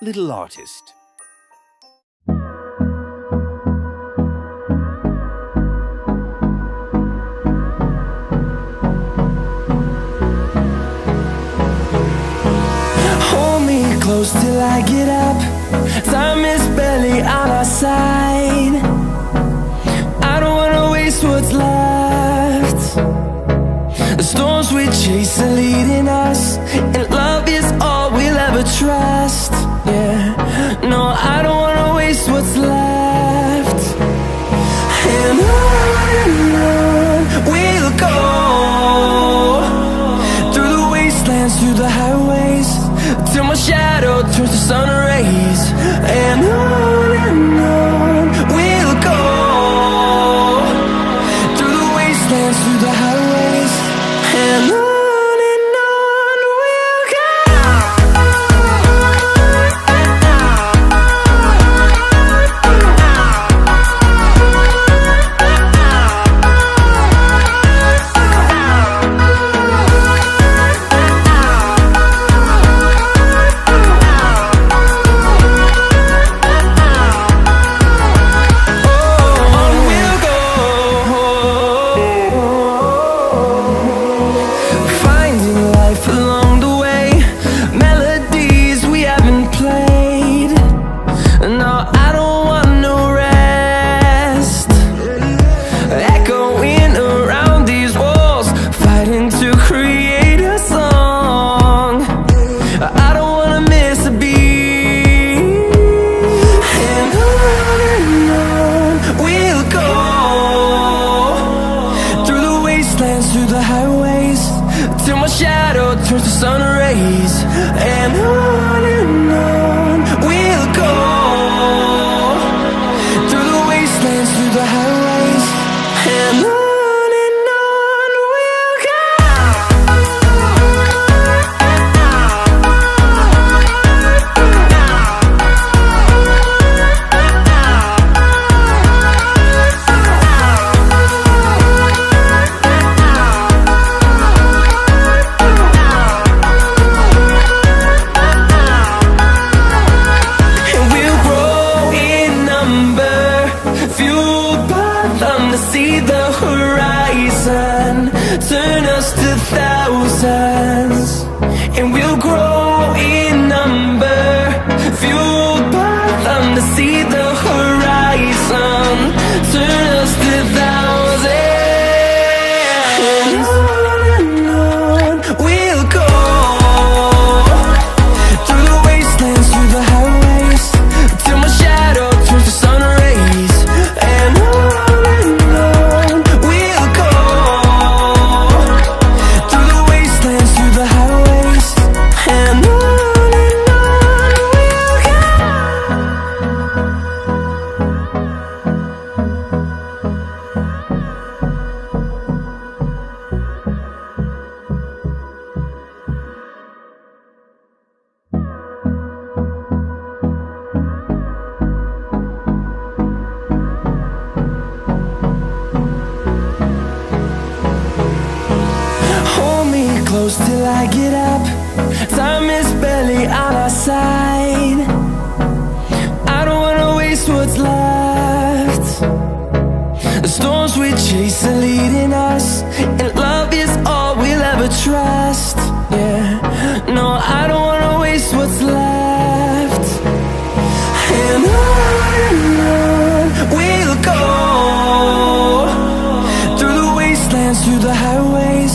little artist. Hold me close till I get up. Time is barely on our side. I don't wanna waste what's left. The storms we chase are leading us, and love is all we'll ever trust. Yeah, no, I don't wanna waste what's left. And on we'll go, through the wastelands, through the highways, till my shadow turns to sun rays. And on we'll go, through the wastelands, through the highways, and on we'll go. Through the highways, till my shadow turns to sun rays. And on we'll go, through the wastelands, through the highways, and on we'll go. See the horizon turn us to thousands, and we'll grow in number, fueled by them to see the horizon turn us to thousands. And on we'll go, through the wastelands, through the highways, till my shadow turns to sun rays. And close till I get up. Time is barely on our side. I don't wanna waste what's left. The storms we chase are leading us, and love is all we'll ever trust. Yeah, no, I don't wanna waste what's left. And on we'll go, through the wastelands, through the highways,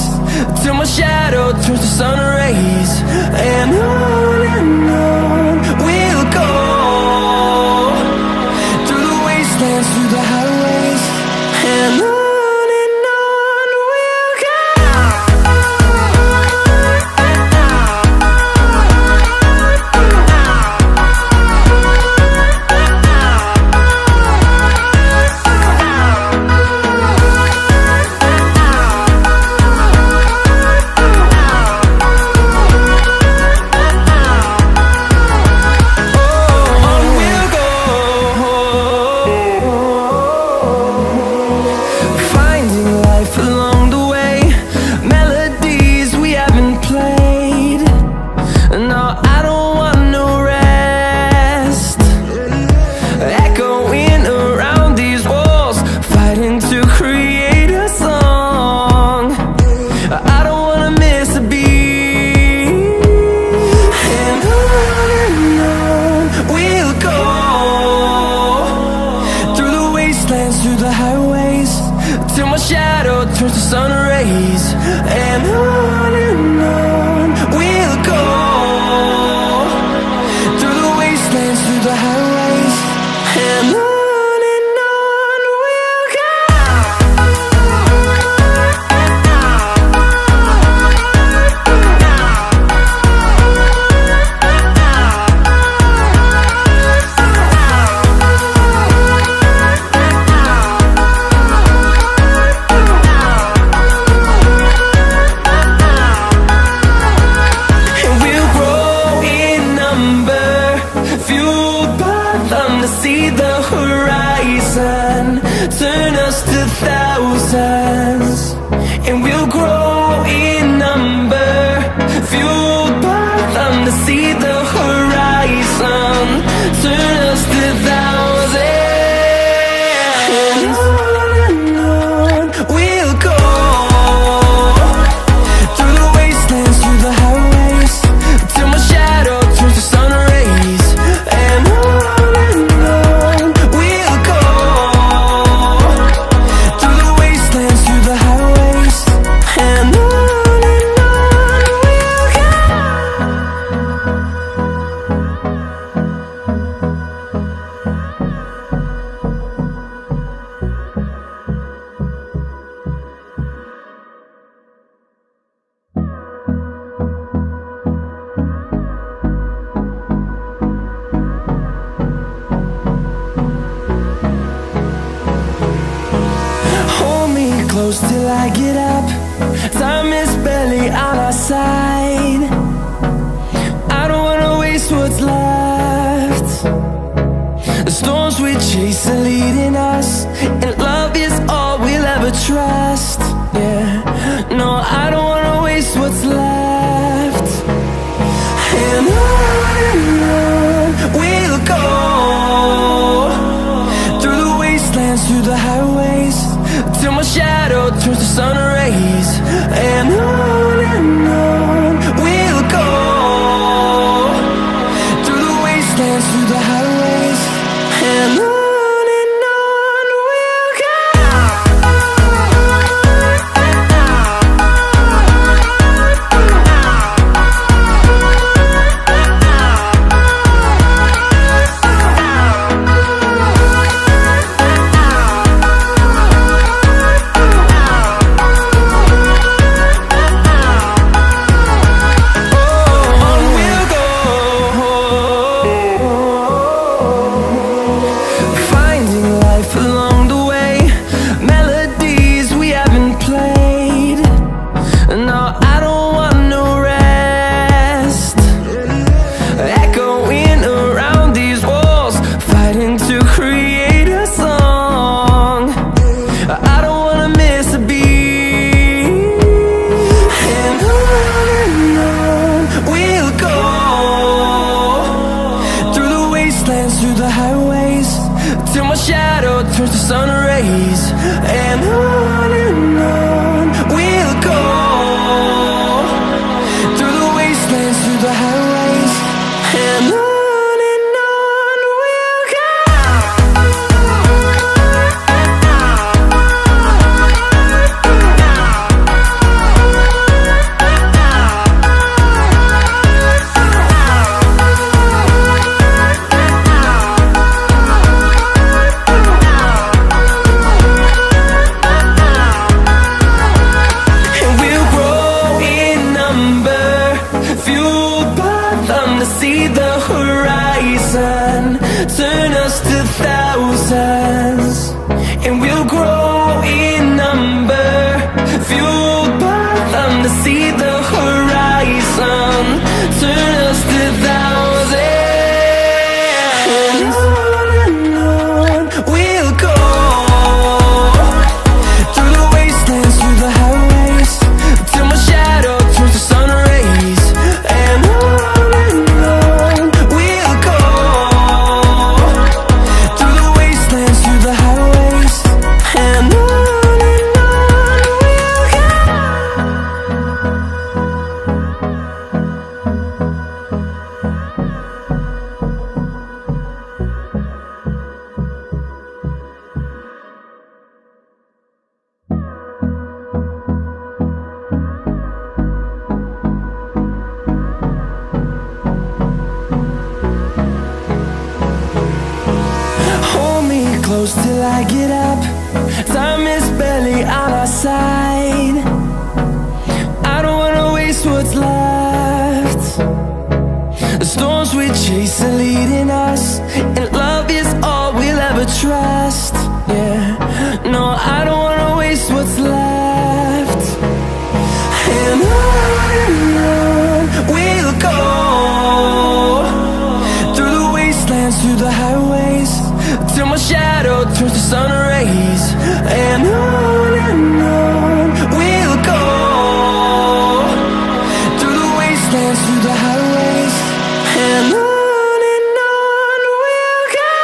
till my shadow turns to sun rays. And on to see the horizon, turn us to thousands, and we'll grow in number, fueled by them to see the horizon, turn us to thousands. And on we'll go, through the wastelands, through the highways, till my shadow turns to sun rays. And on we'll go, through the wastelands, through the highways. And on we'll go. Hold me close till I get up. Time is barely on our side. I don't wanna waste what's left. The storms we chase are leading us, and love is all we'll ever trust. Yeah, no, I don't wanna waste what's left. And on we'll go, through the wastelands, through the highways, till my shadow turns to sun rays. And on we'll go, through the wastelands, through the highways. And on we'll go. Finding life along the way, melodies we haven't played. No, I don't want no rest. Echoing around these walls, fighting to create a song. I don't wanna miss a beat. And on we'll go, through the wastelands, through the highways, till my shadow turns to sun rays. And on we'll go, through the wastelands, through the highways. And on we'll go. And we'll grow in number, fueled by them to see the horizon, turn us to thousands. And we'll grow in number, fueled by them to see the horizon, turn us to thousands. And on we'll go, through the wastelands, through the highways, till my shadow turns to sun rays. And on we'll go, through the wastelands, through the highways. And on we'll go. Hold me close till I get up. Time is barely on our side. I don't wanna waste what's left. The storms we chase are leading us, and love is all we'll ever trust. Yeah, no, I don't wanna waste what's left. And on we'll go, through the wastelands, through the highways, till my shadow turns to sun rays. And on we'll go, through the wastelands, through the highways. And on we'll go.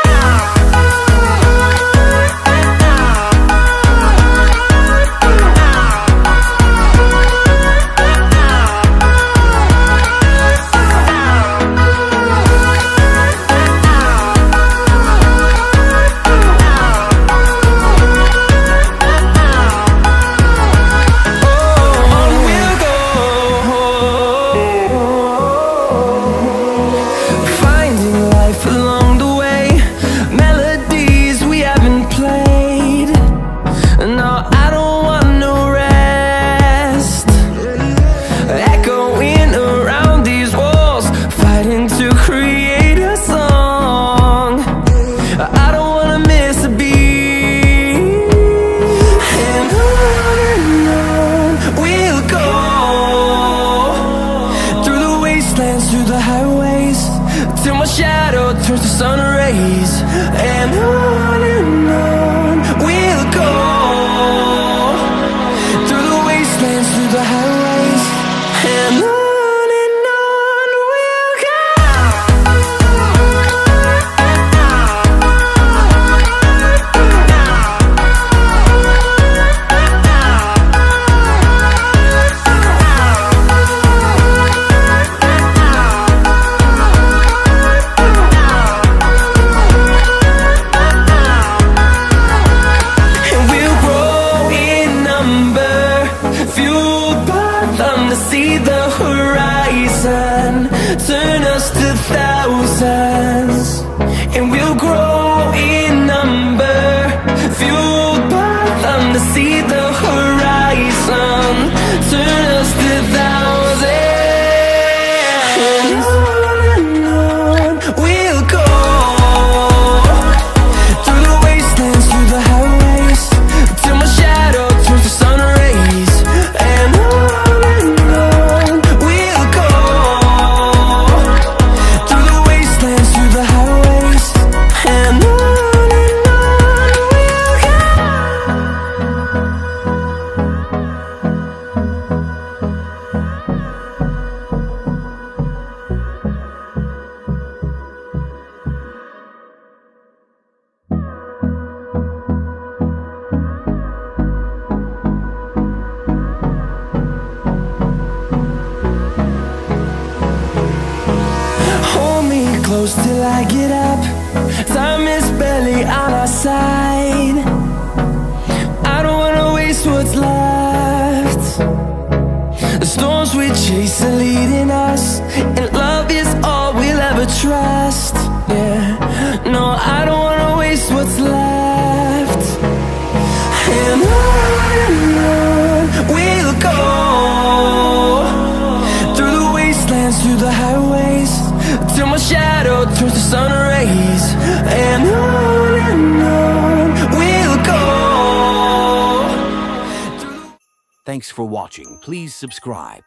Through the highways, till my shadow turns to sun rays. And on we'll go, through the wastelands, through the highways. And on we'll go. See the horizon, turn us to thousands, and we'll grow in number, fueled by them to see the horizon, turn us to thousands. And on we'll go, through the wastelands, through the highways, till my shadow turns to sun rays. And close till I get up. Time is barely on our side. I don't wanna waste what's left. The storms we chase are leading us, and love is all we'll ever trust. Yeah, no, I don't wanna waste what's left. And on we'll go, through the wastelands, through the highways, till my shadow turns to sun rays. And on we'll go. Thanks for watching. Please subscribe.